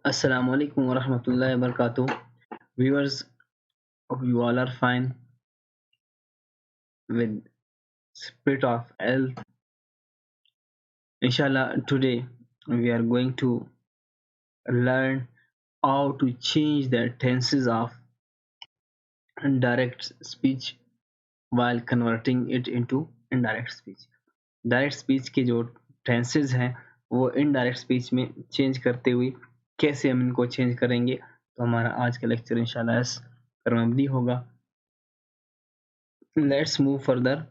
Assalamu alaikum wa rahmatullahi wa barakatuh. Viewers, hope you all are fine with spirit of health. Inshallah, today we are going to learn how to change the tenses of direct speech while converting it into indirect speech. Direct speech के जो tenses हैं वो indirect speech में change करते हुए कैसे हम इनको चेंज करेंगे, तो हमारा आज का लेक्चर इंशाल्लाह इस पर मबनी होगा. लेट्स मूव फर्दर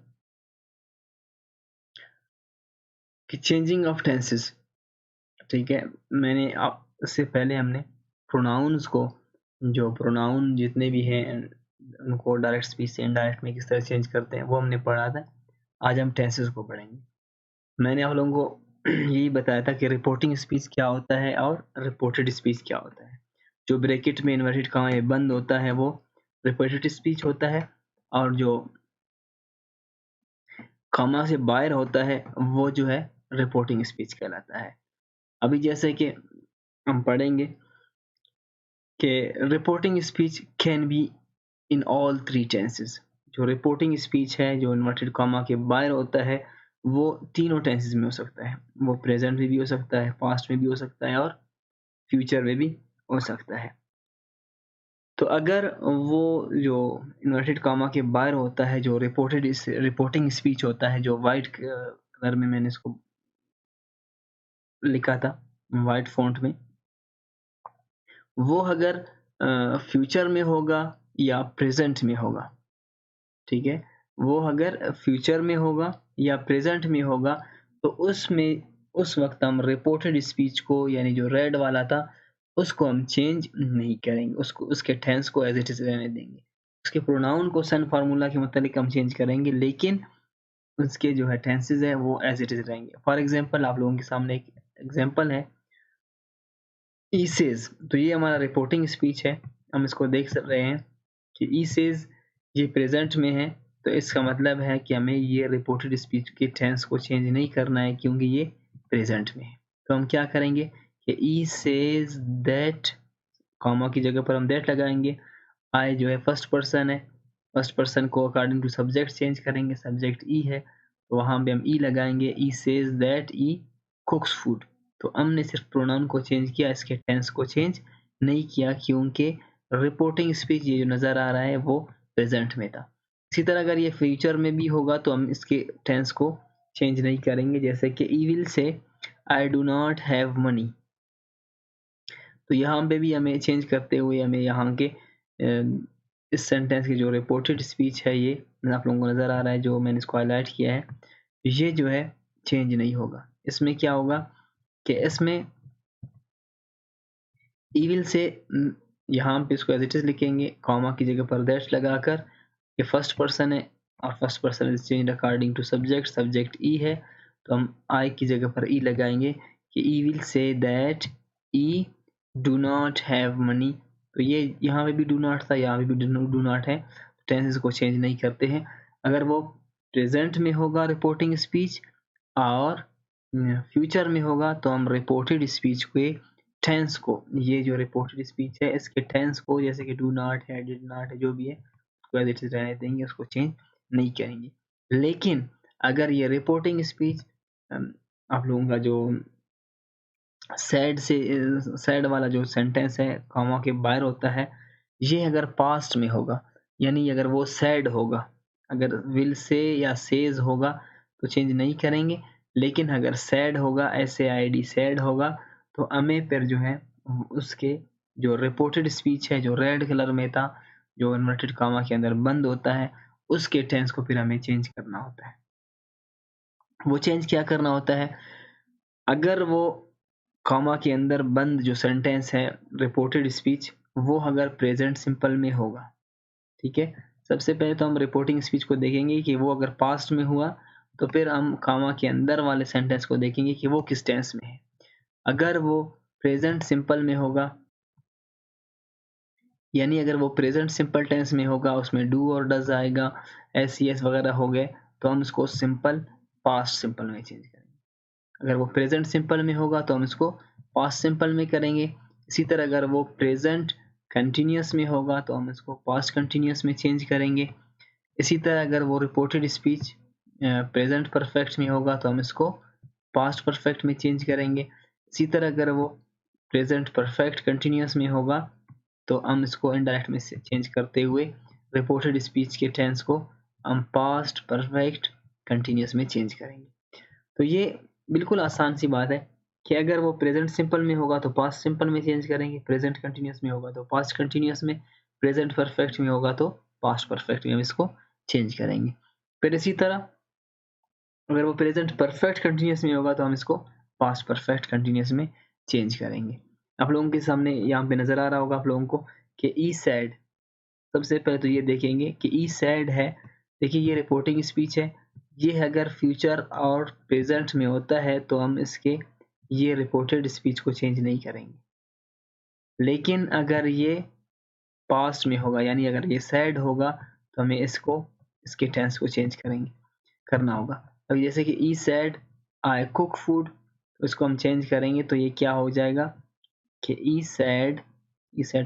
कि चेंजिंग ऑफ टेंसेस. ठीक है, मैंने आप इससे पहले हमने प्रोनाउंस को, जो प्रोनाउन जितने भी हैं उनको डायरेक्ट स्पीच से इनडायरेक्ट में किस तरह चेंज करते हैं वो हमने पढ़ा था. आज हम टेंसेस को पढ़ेंगे. मैंने आप लोगों को यही बताया था कि रिपोर्टिंग स्पीच क्या होता है और रिपोर्टेड स्पीच क्या होता है. जो ब्रैकेट में इन्वर्टेड कॉमा में बंद होता है वो रिपोर्टेड स्पीच होता है, और जो कॉमा से बाहर होता है वो जो है रिपोर्टिंग स्पीच कहलाता है. अभी जैसे कि हम पढ़ेंगे कि reporting speech can be in all three tenses. जो रिपोर्टिंग स्पीच है जो इन्वर्टेड कॉमा के बाहर होता है वो तीनों टेंसेस में हो सकता है. वो प्रेजेंट में भी हो सकता है, पास्ट में भी हो सकता है और फ्यूचर में भी हो सकता है. तो अगर वो जो इन्वर्टेड कॉमा के बाहर होता है, जो रिपोर्टिंग स्पीच होता है, जो वाइट कलर में मैंने इसको लिखा था वाइट फॉन्ट में, वो अगर फ्यूचर में होगा या प्रेजेंट में होगा. ठीक है, वो अगर फ्यूचर में होगा या प्रेजेंट में होगा तो उसमें उस वक्त हम रिपोर्टेड स्पीच को, यानी जो रेड वाला था, उसको हम चेंज नहीं करेंगे. उसको उसके टेंस को एज इट इज रहने देंगे. उसके प्रोनाउन को सन फार्मूला के मुताबिक हम चेंज करेंगे, लेकिन उसके जो है टेंसेज है वो एज इट इज रहेंगे. फॉर एग्जांपल आप लोगों के सामने एक एग्जांपल है ई सेज. तो ये हमारा रिपोर्टिंग स्पीच है. हम इसको देख रहे हैं कि ई सेज ये प्रेजेंट में है, तो इसका मतलब है कि हमें ये रिपोर्टेड स्पीच के टेंस को चेंज नहीं करना है क्योंकि ये प्रेजेंट में है. तो हम क्या करेंगे कि ई सेज दैट, कॉमा की जगह पर हम दैट लगाएंगे. आई जो है फर्स्ट पर्सन है, फर्स्ट पर्सन को अकॉर्डिंग टू सब्जेक्ट चेंज करेंगे. सब्जेक्ट ई है तो वहां पे हम ई लगाएंगे. He says that he cooks food. तो हमने सिर्फ प्रोनाउन को चेंज किया, इसके टेंस को चेंज नहीं किया क्योंकि रिपोर्टिंग स्पीच ये जो नजर आ रहा है वो प्रेजेंट में था. इसी तरह अगर ये फ्यूचर में भी होगा तो हम इसके टेंस को चेंज नहीं करेंगे. जैसे कि he will say I do not have money. तो यहाँ पे भी हमें चेंज करते हुए हमें यहाँ के इस सेंटेंस की जो रिपोर्टेड स्पीच है ये आप लोगों को नजर आ रहा है, जो मैंने इसको हाईलाइट किया है, ये जो है चेंज नहीं होगा. इसमें क्या होगा कि इसमें ईविल से यहाँ पे इसको एज इट इज लिखेंगे, कॉमा की जगह पर दैट लगाकर. ये फर्स्ट पर्सन है और first person is change according to subject. Subject he है तो हम आई की जगह पर ई लगाएंगे कि he will say that he do not have money. तो ये यहाँ पे भी डू नॉट था, यहाँ पे भी डू नॉट है. टेंसेस को चेंज नहीं करते हैं. अगर वो प्रेजेंट में होगा रिपोर्टिंग स्पीच और फ्यूचर में होगा तो हम रिपोर्टेड स्पीच के टेंस को, ये जो रिपोर्टेड स्पीच है इसके टेंस को, जैसे कि डू नॉट है, डिड नॉट है, जो भी है उसको एज इट इज रहने देंगे, उसको चेंज नहीं करेंगे. लेकिन अगर ये रिपोर्टिंग स्पीच आप लोगों का जो सैड वाला जो सेंटेंस है कॉमा के बाहर होता है, ये अगर पास्ट में होगा, यानी अगर वो सैड होगा, अगर विल से या सेज होगा तो चेंज नहीं करेंगे. लेकिन अगर सैड होगा, SAID सैड होगा, तो हमें फिर जो है उसके जो रिपोर्टेड स्पीच है जो रेड कलर में था, जो इन्वर्टेड कॉमा के अंदर बंद होता है, उसके टेंस को फिर हमें चेंज करना होता है. वो चेंज क्या करना होता है, अगर वो कॉमा के अंदर बंद जो सेंटेंस है रिपोर्टेड स्पीच, वो अगर प्रेजेंट सिंपल में होगा. ठीक है, सबसे पहले तो हम रिपोर्टिंग स्पीच को देखेंगे कि वो अगर पास्ट में हुआ, तो फिर हम कॉमा के अंदर वाले सेंटेंस को देखेंगे कि वो किस टेंस में है. अगर वो प्रेजेंट सिंपल में होगा, यानी अगर वो प्रेजेंट सिंपल टेंस में होगा, उसमें डू और डज आएगा, SES वगैरह हो गए, तो हम इसको सिंपल पास्ट सिंपल में चेंज करेंगे. अगर वो प्रेजेंट सिंपल में होगा तो हम इसको पास्ट सिंपल में करेंगे. इसी तरह अगर वो प्रेजेंट कंटिन्यूस में होगा तो हम इसको पास्ट कंटिन्यूस में चेंज करेंगे। इसी तरह अगर वो रिपोर्टेड स्पीच प्रेजेंट परफेक्ट में होगा तो हम इसको पास्ट परफेक्ट में चेंज करेंगे। इसी तरह अगर वो प्रेजेंट परफेक्ट कंटिन्यूस में होगा तो हम इसको इनडायरेक्ट में चेंज करते हुए रिपोर्टेड स्पीच के टेंस को हम पास्ट परफेक्ट कंटिन्यूस में चेंज करेंगे। तो ये बिल्कुल आसान सी बात है कि अगर वो प्रेजेंट सिंपल में होगा तो पास्ट सिंपल में चेंज करेंगे, प्रेजेंट कंटिन्यूस में होगा तो पास्ट कंटिन्यूस में, प्रेजेंट परफेक्ट में होगा तो पास्ट परफेक्ट में हम इसको चेंज करेंगे। फिर इसी तरह अगर वो प्रेजेंट परफेक्ट कंटिन्यूस में होगा तो हम इसको पास्ट परफेक्ट कंटिन्यूस में चेंज करेंगे। आप लोगों के सामने यहाँ पे नजर आ रहा होगा आप लोगों को कि ई सैड, सबसे पहले तो ये देखेंगे कि ई सैड है। देखिए ये रिपोर्टिंग स्पीच है, ये अगर फ्यूचर और प्रेजेंट में होता है तो हम इसके ये रिपोर्टेड स्पीच को चेंज नहीं करेंगे। लेकिन अगर ये पास्ट में होगा यानी अगर ये सैड होगा तो हमें इसको इसके टेंस को चेंज करना होगा। अब जैसे कि he sad I cook food, तो इसको हम चेंज करेंगे तो ये क्या हो जाएगा कि ई सैड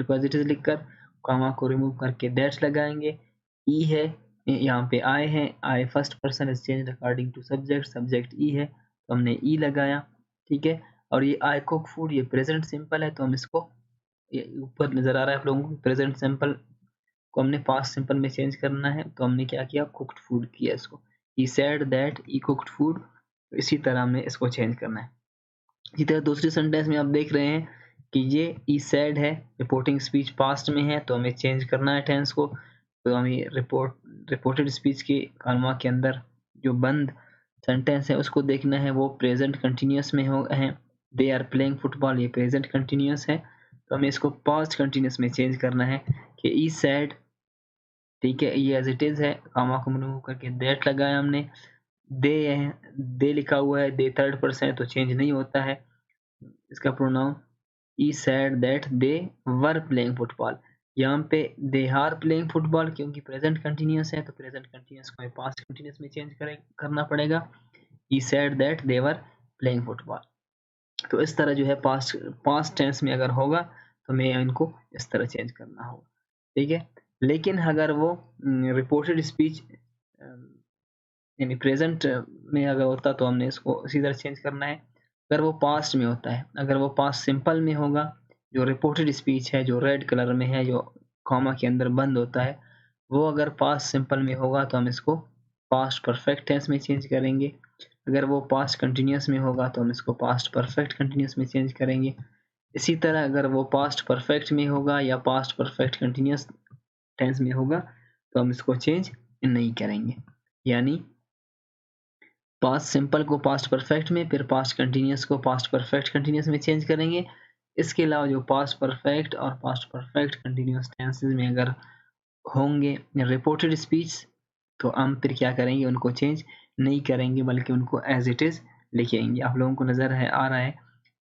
को एज इट इज लिखकर कॉमा को रिमूव करके दैट्स लगाएंगे। ई है यहाँ पे आई है, I first person is changed according to subject, subject he है तो हमने ई लगाया, ठीक है। और ये आई कुक फूड ये प्रेजेंट सिंपल है तो हम इसको ऊपर नजर आ रहा है आप लोगों को प्रेजेंट सिंपल को हमने पास्ट सिंपल में चेंज करना है तो हमने क्या किया कुक्ड फूड किया इसको, ही said that he cooked food. इसी तरह हमने इसको चेंज करना है। इसी तरह दूसरी सेंटेंस में आप देख रहे हैं कि ये ही सेड है, रिपोर्टिंग स्पीच पास्ट में है तो हमें चेंज करना है टेंस को। तो हमें रिपोर्टेड स्पीच के कॉमा के अंदर जो बंद सेंटेंस है उसको देखना है, वो प्रेजेंट कंटिन्यूस में हो है। दे आर प्लेइंग फुटबॉल ये प्रेजेंट कंटिन्यूस है तो हमें इसको पास्ट कंटिन्यूस में चेंज करना है कि ई सैड, ठीक है, ये एज इट इज है, कॉमा को रिमूव करके दैट लगाया हमने। दे लिखा हुआ है, दे थर्ड पर्सन है तो चेंज नहीं होता है इसका pronoun. He said that they were playing football, यहाँ पे दे आर प्लेइंग फुटबॉल क्योंकि प्रेजेंट कंटिन्यूस है तो प्रेजेंट कंटिन्यूस को पास्ट कंटिन्यूस में चेंज करना पड़ेगा। He said that they were playing football. तो इस तरह जो है पास्ट टेंस में अगर होगा तो हमें इनको इस तरह चेंज करना होगा, ठीक है। लेकिन अगर वो रिपोर्टेड स्पीच यानी प्रेजेंट में अगर होता तो हमने इसको इसी तरह चेंज करना है। अगर वो पास्ट में होता है, अगर वो पास्ट सिंपल में होगा, जो रिपोर्टेड स्पीच है जो रेड कलर में है जो कॉमा के अंदर बंद होता है, वो अगर पास्ट सिंपल में होगा तो हम इसको पास्ट परफेक्ट टेंस में चेंज करेंगे। अगर वो पास्ट कंटिन्यूस में होगा तो हम इसको पास्ट परफेक्ट कंटिन्यूस में चेंज करेंगे। इसी तरह अगर वो पास्ट परफेक्ट में होगा या पास्ट परफेक्ट कंटिन्यूस टेंस में होगा तो हम इसको चेंज नहीं करेंगे। यानी पास्ट सिंपल को पास्ट परफेक्ट में, फिर पास्ट कंटिन्यूस को पास्ट परफेक्ट कंटिन्यूस में चेंज करेंगे। इसके अलावा जो पास्ट परफेक्ट और पास्ट परफेक्ट कंटिन्यूस टेंसेस में अगर होंगे रिपोर्टेड स्पीच तो हम फिर क्या करेंगे, उनको चेंज नहीं करेंगे बल्कि उनको एज इट इज लिखेंगे। आप लोगों को नजर है आ रहा है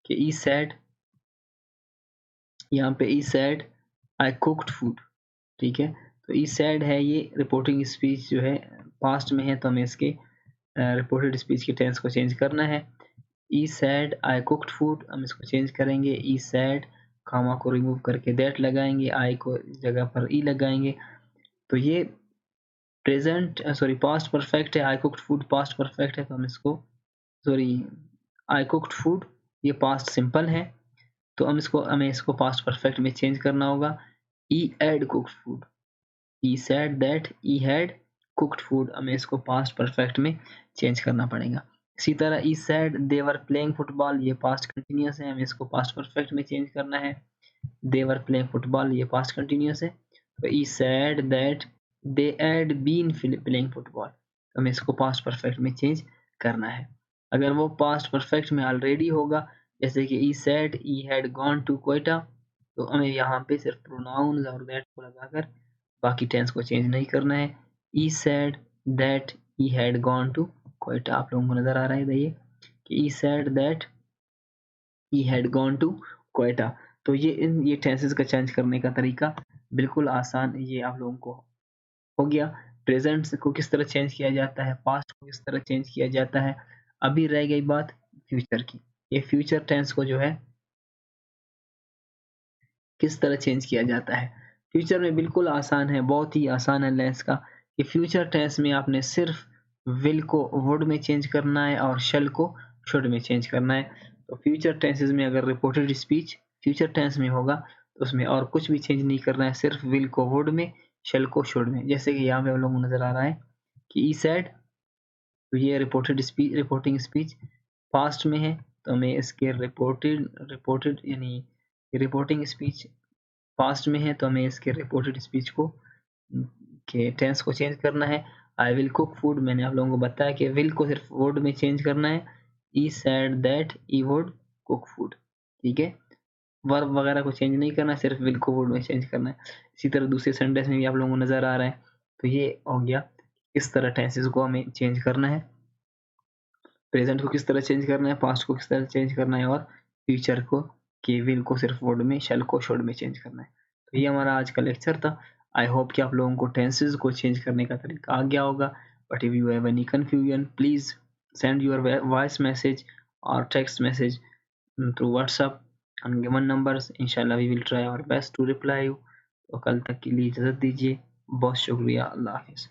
कि ई सैड, यहाँ पे ई सैड आई कुक्ड फूड, ठीक है। तो ई सैड है ये रिपोर्टिंग स्पीच जो है पास्ट में है तो हमें इसके रिपोर्टेड स्पीच के टेंस को चेंज करना है। He sad I cooked food हम इसको चेंज करेंगे, ई सैड कॉमा को रिमूव करके दैट लगाएंगे, आई को जगह पर ई लगाएंगे। तो ये प्रेजेंट सॉरी पास्ट परफेक्ट है, आई कुक्ड फूड पास्ट परफेक्ट है तो हम इसको सॉरी आई कुक्ड फूड ये पास्ट सिंपल है तो हमें इसको पास्ट परफेक्ट में चेंज करना होगा। He had cooked food, he said that he had cooked food हमें इसको पास्ट परफेक्ट में चेंज करना पड़ेगा। इसी तरह he said they were playing football ये पास्ट कंटिन्यूस है, हमें इसको पास्ट परफेक्ट में चेंज करना है। दे वर प्लेइंग फुटबॉल ये पास्ट कंटिन्यूस है तो he said that they had been playing football, हमें इसको पास्ट परफेक्ट में चेंज करना है। अगर वो पास्ट परफेक्ट में ऑलरेडी होगा जैसे कि he said he had gone to Quetta तो हमें यहाँ पे सिर्फ प्रोनाउंस और दैट को लगाकर बाकी टेंस को चेंज नहीं करना है। He said that he had gone to Quetta, आप लोगों को नजर आ रहा है ये कि he said that he had gone to Quetta. तो ये टेंसेस का चेंज करने का तरीका बिल्कुल आसान, ये आप लोगों को हो गया। प्रेजेंट को किस तरह चेंज किया जाता है, पास्ट को किस तरह चेंज किया जाता है। अभी रह गई बात फ्यूचर की। ये फ्यूचर टेंस को जो है किस तरह चेंज किया जाता है। फ्यूचर में बिल्कुल आसान है, बहुत ही आसान है लेंस का, कि फ्यूचर टेंस में आपने सिर्फ विल को वुड में चेंज करना है और शैल को शुड में चेंज करना है। तो फ्यूचर टेंसेस में अगर रिपोर्टेड स्पीच फ्यूचर टेंस में होगा तो उसमें और कुछ भी चेंज नहीं करना है, सिर्फ विल को वुड में, शैल को शुड में। जैसे कि यहाँ पे हम लोगों को नजर आ रहा है कि ई सैड, तो ये रिपोर्टिंग स्पीच पास्ट में है, तो हमें इसके रिपोर्टेड यानी रिपोर्टिंग स्पीच पास्ट में है, तो हमें इसके रिपोर्टेड स्पीच को के टेंस को चेंज करना है। आई विल कुक फूड, मैंने आप लोगों को बताया कि विल को सिर्फ वुड में चेंज करना है। He said that he would cook food, ठीक है। वर्ब वगैरह को चेंज नहीं करना, सिर्फ विल को वुड में चेंज करना है। इसी तरह दूसरे सेंटेंस में भी आप लोगों को नजर आ रहा है। तो ये हो गया किस तरह टेंसेस को हमें चेंज करना है, प्रेजेंट को किस तरह चेंज करना है, पास्ट को किस तरह चेंज करना है, और फ्यूचर को कि विल को सिर्फ वुड में, शैल को शुड में चेंज करना है। तो ये हमारा आज का लेक्चर था। आई होप कि आप लोगों को टेंसेस को चेंज करने का तरीका आ गया होगा। But if you have any confusion please send your voice message और text message through WhatsApp on given numbers। इंशाल्लाह we will try our best to reply you. तो कल तक के लिए इजाज़त दीजिए, बहुत शुक्रिया, अल्लाह हाफिज़।